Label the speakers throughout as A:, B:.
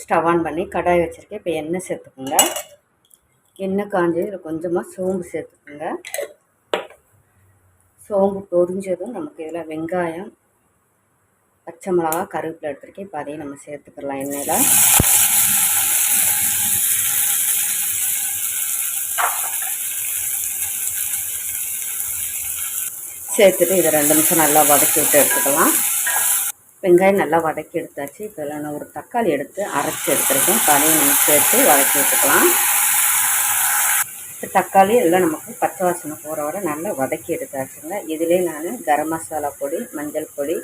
A: Stove on பண்ணி கடாய் வச்சுருக்கேன். இப்போ எண்ணெய் சேர்த்துக்குங்க. எண்ணெய் காஞ்சி இதில் கொஞ்சமாக சோம்பு சேர்த்துக்குங்க. சோம்பு பொரிஞ்சதும் நமக்கு இதில் வெங்காயம், பச்சை மிளகா, கருவேப்பிலை எடுத்துருக்கேன். இப்போ அதையும் நம்ம சேர்த்துக்கலாம் எண்ணெயில். சேர்த்துட்டு இதை 2 நிமிஷம் நல்லா வதக்கி விட்டு எடுத்துக்கலாம். வெங்காயம் நல்லா வதக்கி எடுத்தாச்சு. இப்போ இதில் நான் ஒரு தக்காளி எடுத்து அரைச்சி எடுத்துருக்கேன். இப்போ அதையும் நம்ம சேர்த்து வதக்கி விட்டுக்கலாம். இப்போ தக்காளி எல்லாம் நமக்கு பச்சை வாசனை போகிற வரை நல்லா வதக்கி எடுத்தாச்சுங்க. இதிலே நான் கரம் மசாலா பொடி, மஞ்சள் பொடி,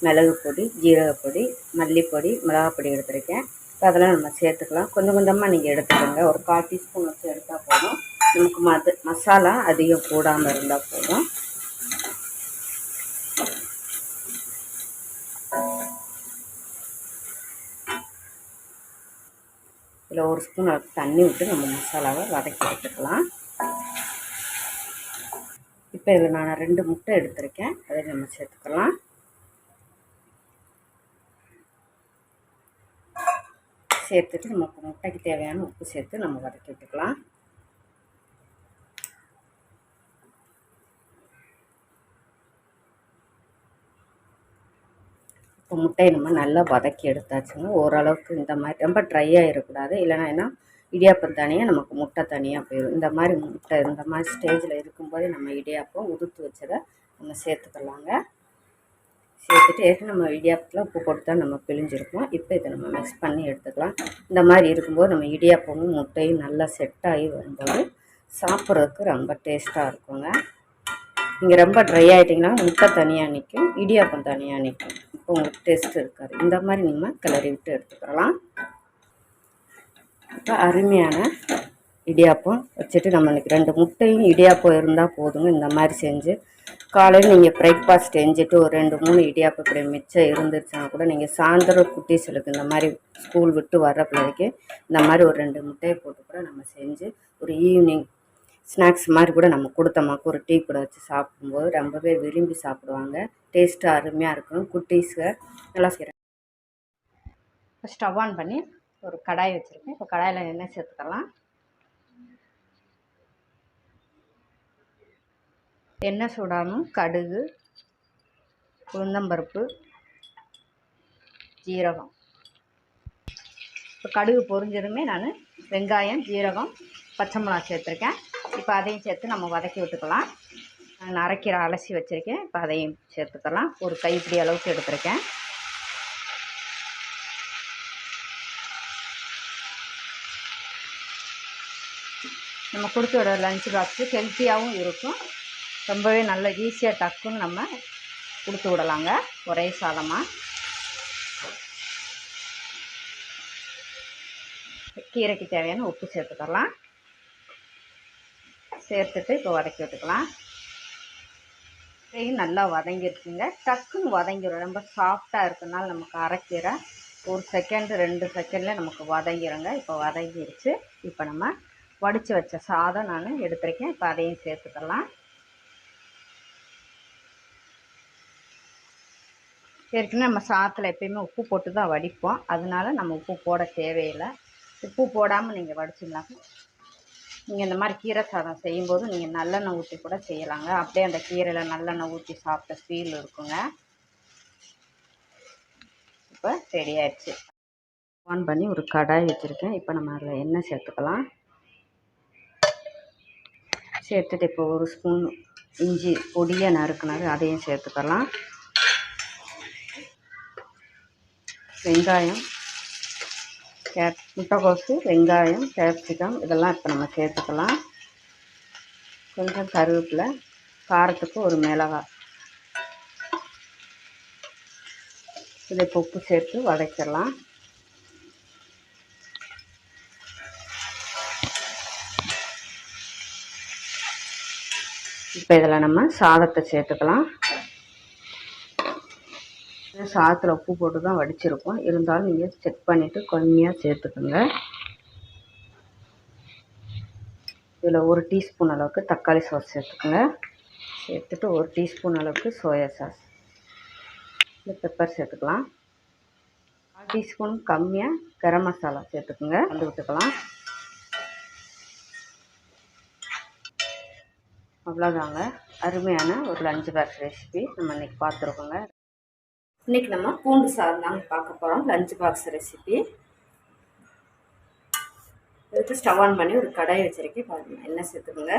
A: மிளகு பொடி, ஜீரகப்பொடி, மல்லிப்பொடி, மிளகாப்பொடி எடுத்துருக்கேன். இப்போ அதெல்லாம் நம்ம சேர்த்துக்கலாம். கொஞ்சம் கொஞ்சமாக நீங்கள் எடுத்துக்கோங்க. ஒரு 1/4 டீஸ்பூன் வச்சு எடுத்தால் போதும். நமக்கு மசாலா அதிகம் போடாமல் இருந்தால் போதும். இதில் 1 ஸ்பூன் அளவுக்கு தண்ணி விட்டு நம்ம மசாலாவை வதக்கி எடுத்துக்கலாம். இப்போ இதில் நான் 2 முட்டை எடுத்திருக்கேன். அதை நம்ம சேர்த்துக்கலாம். சேர்த்துட்டு நமக்கு முட்டைக்கு தேவையான உப்பு சேர்த்து நம்ம வதக்கி விட்டுக்கலாம். இப்போ முட்டையை நம்ம நல்லா வதக்கி எடுத்தாச்சுங்க. ஓரளவுக்கு இந்த மாதிரி ரொம்ப ட்ரை ஆகிடக்கூடாது. இல்லைனா என்ன இடியாப்பம் தனியாக நமக்கு முட்டை தனியாக போயிடும். இந்த மாதிரி முட்டை இந்த மாதிரி ஸ்டேஜில் இருக்கும்போதே நம்ம இடியாப்பம் உதுத்து வச்சதை நம்ம சேர்த்துக்கலாங்க. சேர்த்துட்டு ஏற்கனவே நம்ம இடியாப்பத்தில் உப்பு போட்டு தான் நம்ம பிழிஞ்சிருக்கோம். இப்போ இதை நம்ம மிக்ஸ் பண்ணி எடுத்துக்கலாம். இந்த மாதிரி இருக்கும்போது நம்ம இடியாப்பமும் முட்டையும் நல்லா செட் ஆகி வரும்போது சாப்பிட்றதுக்கு ரொம்ப டேஸ்ட்டாக இருக்குங்க. நீங்கள் ரொம்ப ட்ரை ஆகிட்டிங்கன்னா முட்டை தனியாக நிற்கும், இடியாப்பம் தனியாக நிற்கும். இப்போ உங்களுக்கு டேஸ்ட் இருக்காது. இந்த மாதிரி நம்ம கிளறி விட்டு எடுத்துக்கலாம். இப்போ அருமையான இடியாப்பம் வச்சுட்டு நம்ம இன்றைக்கி 2 முட்டையும் இடியாப்பம் இருந்தால் போதுங்க. இந்த மாதிரி செஞ்சு காலையில் நீங்கள் பிரேக்ஃபாஸ்ட் செஞ்சுட்டு ஒரு 2-3 இடியாப்பம் இப்படி மிச்சம் இருந்துச்சுன்னா கூட நீங்கள் சாயந்தரம் குட்டீஸுகளுக்கு இந்த மாதிரி ஸ்கூல் விட்டு வர்ற பிள்ளைக்கு இந்த மாதிரி ஒரு 2 முட்டையை போட்டு கூட நம்ம செஞ்சு ஒரு ஈவினிங் ஸ்நாக்ஸ் மாதிரி கூட நம்ம கொடுத்தோமாக்கு ஒரு டீ கூட வச்சு சாப்பிடும்போது ரொம்பவே விரும்பி சாப்பிடுவாங்க. டேஸ்ட்டு அருமையாக இருக்கும். குட்டீஸை நல்லா செய்கிறேன். இப்போ ஸ்டவ் ஆன் பண்ணி ஒரு கடாய் வச்சுருக்கேன். இப்போ கடாயில் எண்ணெய் சேர்த்துக்கலாம். எண்ணெய் சூடானும் கடுகு, உளுந்தம்பருப்பு, ஜீரகம். இப்போ கடுகு பொரிஞ்சதுமே நான் வெங்காயம், ஜீரகம், பச்சை மிளகா சேர்த்துருக்கேன். இப்போ அதையும் சேர்த்து நம்ம வதக்கி விட்டுக்கலாம். நான் அரைக்கீரை அலசி வச்சுருக்கேன். இப்போ அதையும் சேர்த்துக்கலாம். ஒரு கைப்பிடி அளவுக்கு எடுத்துருக்கேன். நம்ம கொடுத்து விட லஞ்ச் பாக்ஸு ஹெல்த்தியாகவும் இருக்கும். ரொம்பவே நல்ல ஈஸியாக டக்குன்னு நம்ம கொடுத்து விடலாங்க ஒரே சாதமாக. கீரைக்கு தேவையான உப்பு சேர்த்துக்கலாம். சேர்த்துட்டு இப்போ வதக்கி விட்டுக்கலாம். கீரையும் நல்லா வதங்கிருக்குங்க. டக்குன்னு வதங்கிடும். ரொம்ப சாஃப்டாக இருக்கிறதுனால நமக்கு அரைக்கீரை 1 செகண்ட் 2 செகண்டில் நமக்கு வதங்கிடுங்க. இப்போ வதங்கிருச்சு. இப்போ நம்ம வடித்து வச்ச சாதம் நான் எடுத்துருக்கேன். இப்போ அதையும் சேர்த்துக்கலாம். ஏற்கனவே நம்ம சாதத்தில் எப்பயுமே உப்பு போட்டு தான் வடிப்போம். அதனால நம்ம உப்பு போட தேவையில்லை. உப்பு போடாமல் நீங்கள் வடிச்சிங்கனாக்க நீங்கள் இந்த மாதிரி கீரை சாதம் செய்யும்போது நீங்கள் நல்லெண்ணெய் ஊற்றி கூட செய்யலாங்க. அப்படியே அந்த கீரையில் நல்லெண்ணெய் ஊற்றி சாப்பிட்ட ஃபீல் இருக்குங்க. இப்போ ரெடி ஆயிடுச்சு. ஆன் பண்ணி ஒரு கடாய் வச்சுருக்கேன். இப்போ நம்ம அதில் எண்ணெய் சேர்த்துக்கலாம். சேர்த்துட்டு இப்போ 1 ஸ்பூன் இஞ்சி பொடியாக நறுக்குனது அதையும் சேர்த்துக்கலாம். வெங்காயம், முட்டைக்கோசு, வெங்காயம், கேப்சிகம் இதெல்லாம் இப்போ நம்ம சேர்த்துக்கலாம். கொஞ்சம் கருவேப்பிலை, காரத்துக்கு ஒரு மிளகாய், இதை இப்போ உப்பு சேர்த்து வதக்கிடலாம். இப்போ இதில் நம்ம சாதத்தை சேர்த்துக்கலாம். சாதத்தில் உப்பு போட்டு தான் வடிச்சிருக்கோம். இருந்தாலும் நீங்கள் செக் பண்ணிவிட்டு கம்மியாக சேர்த்துக்குங்க. இதில் 1 டீஸ்பூன் அளவுக்கு தக்காளி சாஸ் சேர்த்துக்குங்க. சேர்த்துட்டு 1 டீஸ்பூன் அளவுக்கு சோயா சாஸ், இந்த பெப்பர் சேர்த்துக்கலாம். 1/4 டீஸ்பூன் கம்மியாக கரம் மசாலா சேர்த்துக்குங்க, வந்து விட்டுக்கலாம். அவ்வளோதாங்க, அருமையான ஒரு லஞ்ச் பாக்ஸ் ரெசிபி நம்ம இன்றைக்கி பார்த்துருக்கோங்க. இன்றைக்கி நம்ம பூண்டு சாதம் தாங்க பார்க்க போகிறோம். Lunch box recipe. இதுக்கு ஸ்டவ் ஆன் பண்ணி ஒரு கடாய் வச்சுருக்கேன். பாருங்கள், எண்ணெய் சேர்த்துக்குங்க.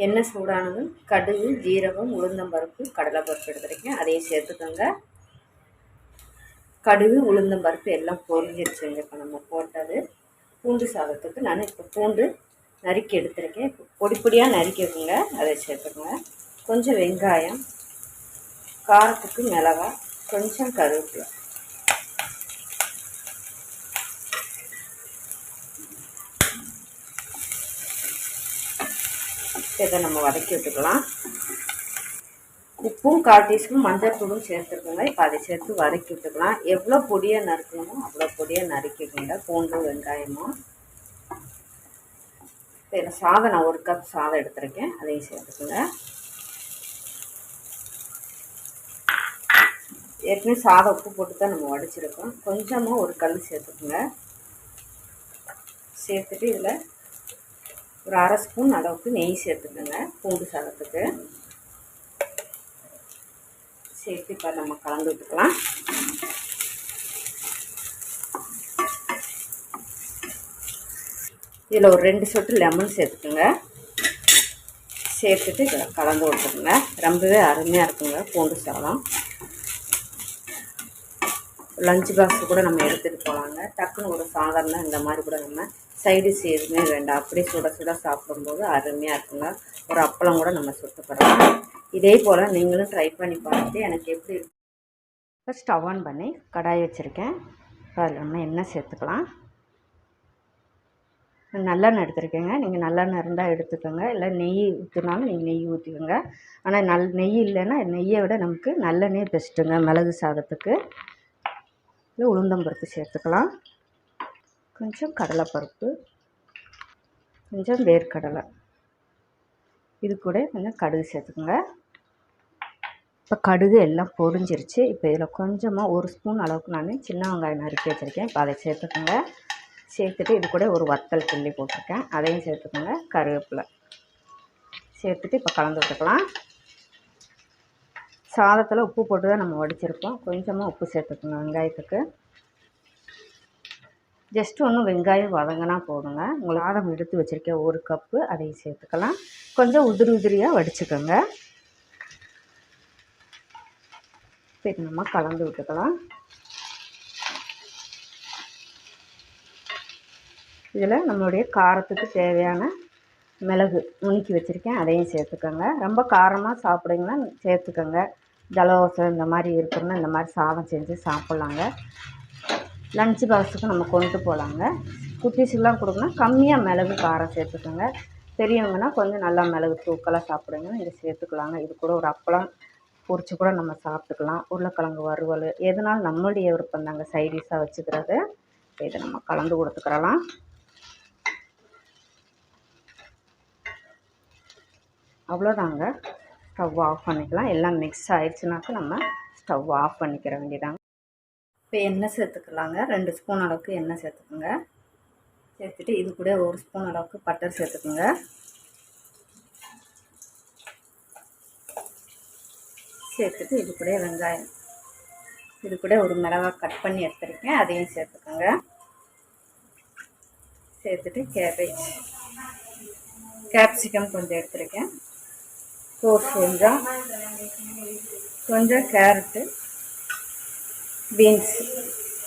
A: எண்ணெய் சூடானதும் கடுகு, ஜீரகம், உளுந்தம்பருப்பு, கடலைப்பருப்பு எடுத்துருக்கேன், அதையும் சேர்த்துக்கோங்க. கடுகு, உளுந்தம்பருப்பு எல்லாம் பொரிஞ்சிருச்சுங்க. இப்போ நம்ம போட்டது பூண்டு சாதத்துக்கு நான் இப்போ பூண்டு நறுக்கி எடுத்துருக்கேன். இப்போ பொடி பொடியாக நறுக்கிக்குங்க, அதை சேர்த்துக்கோங்க. கொஞ்சம் வெங்காயம், காரத்துக்கு மிளகாய், கொஞ்சம் கருவேப்பிலை. இதை நம்ம வதக்கி விட்டுக்கலாம். உப்பும் 1/4 டீஸ்பூன் மஞ்சள் தூளும் சேர்த்துருக்கோங்க. இப்போ அதை சேர்த்து வதக்கி விட்டுக்கலாம். எவ்வளோ பொடியாக நறுக்கணுமோ அவ்வளோ பொடியாக நறுக்கிக்கோங்க பூண்டும் வெங்காயமும். இதில் சாதம் நான் 1 கப் சாதம் எடுத்துருக்கேன், அதையும் சேர்த்துக்கோங்க. ஏற்கனவே சாதம் உப்பு போட்டு தான் நம்ம வடிச்சிருக்கோம். கொஞ்சமாக ஒரு கல் சேர்த்துக்கோங்க. சேர்த்துட்டு இதில் ஒரு 1/2 ஸ்பூன் அளவுக்கு நெய் சேர்த்துக்கோங்க பூண்டு சாதத்துக்கு. சேர்த்து இப்போ நம்ம கலந்து விட்டுக்கலாம். இதில் ஒரு 2 சொட்டு லெமன் சேர்த்துக்குங்க. சேர்த்துட்டு இதில் கலந்து விட்டுருங்க. ரொம்பவே அருமையாக இருக்குங்க பூண்டு சாதம். லஞ்ச் பாக்ஸ் கூட நம்ம எடுத்துகிட்டு போகலாங்க. டக்குன்னு ஒரு சாதாரண இந்த மாதிரி கூட நம்ம சைடிஷ் எதுவுமே வேண்டாம், அப்படியே சுட சுட சாப்பிடும்போது அருமையாக இருக்குங்க. ஒரு அப்பளம் கூட நம்ம சுட்டுப்படலாம். இதே போல் நீங்களும் ட்ரை பண்ணி பார்த்துட்டு எனக்கு எப்படி இருக்கு. இப்போ ஸ்டவ் ஆன் பண்ணி கடாய் வச்சுருக்கேன். இப்போ அதில் நம்ம எண்ணெய் சேர்த்துக்கலாம். நல்லெண்ணெய் எடுத்துருக்கேங்க. நீங்கள் நல்லெண்ணெய் இருந்தால் எடுத்துக்கோங்க, இல்லை நெய் ஊற்றினாலும் நீங்கள் நெய் ஊற்றிக்கோங்க. ஆனால் நெய் இல்லைன்னா நெய்யை விட நமக்கு நல்லெண்ணெய் பெஸ்ட்டுங்க மிளகு சாதத்துக்கு. இல்லை உளுந்தம்பருப்பு சேர்த்துக்கலாம், கொஞ்சம் கடலைப்பருப்பு, கொஞ்சம் வேர்க்கடலை, இது கூட கொஞ்சம் கடுகு சேர்த்துக்கோங்க. இப்போ கடுகு எல்லாம் பொரிஞ்சிருச்சு. இப்போ இதில் கொஞ்சமாக 1 ஸ்பூன் அளவுக்கு நான் சின்ன வெங்காயம் நறுக்கி வச்சுருக்கேன். இப்போ அதை சேர்த்துக்கோங்க. சேர்த்துட்டு இது கூட ஒரு வத்தல் கிள்ளி போட்டிருக்கேன், அதையும் சேர்த்துக்கோங்க. கருவேப்பிலை சேர்த்துட்டு இப்போ கலந்து விட்டுக்கலாம். சாதத்தில் உப்பு போட்டு தான் நம்ம வடிச்சிருக்கோம். கொஞ்சமாக உப்பு சேர்த்துக்கோங்க வெங்காயத்துக்கு. ஜஸ்ட்டு ஒன்றும் வெங்காயம் வதங்கினா போதுங்க. உங்களுக்கு சாதம் எடுத்து வச்சுருக்கேன் 1 கப்பு, அதையும் சேர்த்துக்கலாம். கொஞ்சம் உதிரியாக வடிச்சுக்கோங்க. சரி, நம்ம கலந்து விட்டுக்கலாம். இதில் நம்மளுடைய காரத்துக்கு தேவையான மிளகு நுணுக்கி வச்சுருக்கேன், அதையும் சேர்த்துக்கோங்க. ரொம்ப காரமாக சாப்பிடுங்கன்னா சேர்த்துக்கோங்க. ஜலதோஷம் இந்த மாதிரி இருக்குன்னா இந்த மாதிரி சாதம் செஞ்சு சாப்பிட்லாங்க. லஞ்ச் பாக்ஸுக்கு நம்ம கொண்டு போகலாங்க. குட்டீஸுக்கெலாம் கொடுக்கணும் கம்மியாக மிளகு காரம் சேர்த்துக்கோங்க. பெரியவங்கன்னா கொஞ்சம் நல்லா மிளகு தூக்கலாக சாப்பிடுங்க, இங்கே சேர்த்துக்கலாங்க. இது கூட ஒரு அப்பளம் பொரிச்சு கூட நம்ம சாப்பிட்டுக்கலாம். உருளைக்கிழங்கு வறுவல் எதுனாலும் நம்மளுடைய விருப்பம் தாங்க சைடிஷாக வச்சுக்கிறது. இதை நம்ம கலந்து கொடுத்துக்கிறலாம். அவ்வளோதாங்க, ஸ்டவ் ஆஃப் பண்ணிக்கலாம். எல்லாம் மிக்ஸ் ஆயிடுச்சுனாக்கா நம்ம ஸ்டவ் ஆஃப் பண்ணிக்கிற வேண்டியதாங்க. இப்போ எண்ணெய் சேர்த்துக்கலாங்க. 2 ஸ்பூன் அளவுக்கு எண்ணெய் சேர்த்துக்குங்க. சேர்த்துட்டு இது கூட 1 ஸ்பூன் அளவுக்கு பட்டர் சேர்த்துக்குங்க. சேர்த்துட்டு இது கூட வெங்காயம், இது கூட ஒரு மிளகாய் கட் பண்ணி எடுத்துருக்கேன், அதையும் சேர்த்துக்கோங்க. சேர்த்துட்டு கேப்சிகம் கொஞ்சம் எடுத்துருக்கேன், கோஸ் கொஞ்சம் கேரட்டு, பீன்ஸ்,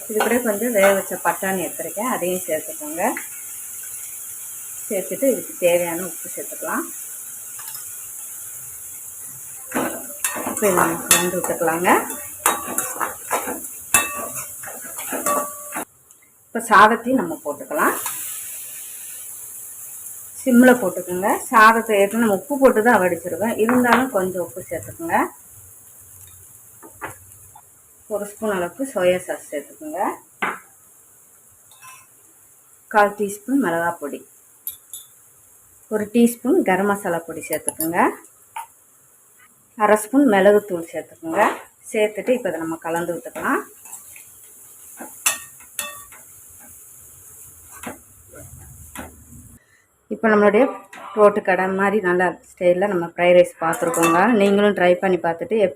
A: இது கூட கொஞ்சம் வேக வச்ச பட்டாணி எடுத்துருக்கேன், அதையும் சேர்த்துக்கோங்க. சேர்த்துட்டு இதுக்கு தேவையான உப்பு சேர்த்துக்கலாம். இப்போ இதை நம்ம கலந்து விட்டுக்கலாங்க. இப்போ சாதத்தையும் நம்ம போட்டுக்கலாம். சிம்மில் போட்டுக்கோங்க. சாதத்தை ஏற்கனவே நம்ம உப்பு போட்டு தான் வடிச்சிருக்கோம், இருந்தாலும் கொஞ்சம் உப்பு சேர்த்துக்கோங்க. 1 ஸ்பூன் அளவுக்கு சோயா சாஸ் சேர்த்துக்கோங்க. 1/4 டீஸ்பூன் மிளகாய் பொடி, 1 டீஸ்பூன் கரம் மசாலா பொடி சேர்த்துக்கோங்க. 1/2 ஸ்பூன் மிளகுத்தூள் சேர்த்துக்கோங்க. சேர்த்துட்டு இப்போ இதை நம்ம கலந்து விட்டுக்கலாம். இப்போ நம்மளுடைய ரோட்டு கடை மாதிரி நல்லா ஸ்டைலில் நம்ம ஃப்ரைட் ரைஸ் பார்த்துருக்கோங்க. நீங்களும் ட்ரை பண்ணி பார்த்துட்டு எப்படி